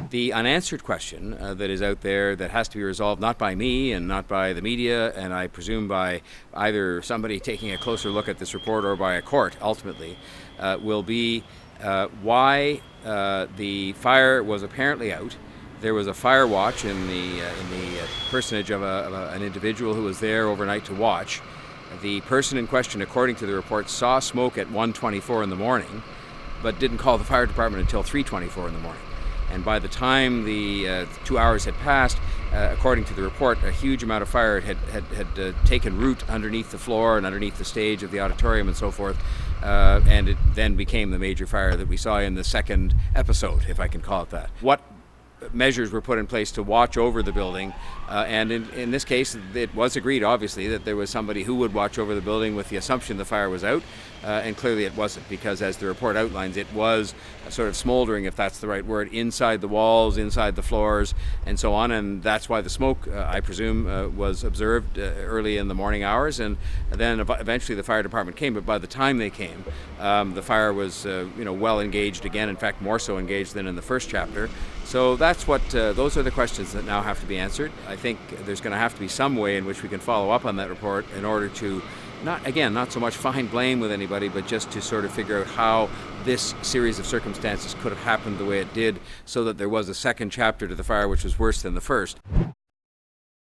The unanswered question that is out there that has to be resolved not by me and not by the media, and I presume by either somebody taking a closer look at this report or by a court ultimately, will be why the fire was apparently out. There was a fire watch in the personage of an individual who was there overnight to watch. The person in question, according to the report, saw smoke at 1:24 in the morning, but didn't call the fire department until 3:24 in the morning. And by the time the 2 hours had passed, according to the report, a huge amount of fire had taken root underneath the floor and underneath the stage of the auditorium and so forth, and it then became the major fire that we saw in the second episode, if I can call it that. What measures were put in place to watch over the building, and in this case it was agreed obviously that there was somebody who would watch over the building with the assumption the fire was out, and clearly it wasn't, because as the report outlines, it was sort of smoldering, if that's the right word, inside the walls, inside the floors and so on, and that's why the smoke, I presume, was observed early in the morning hours, and then eventually the fire department came. But by the time they came, the fire was well engaged again, in fact more so engaged than in the first chapter. So that's what those are the questions that now have to be answered. I think there's going to have to be some way in which we can follow up on that report in order to not so much find blame with anybody, but just to sort of figure out how this series of circumstances could have happened the way it did, so that there was a second chapter to the fire which was worse than the first.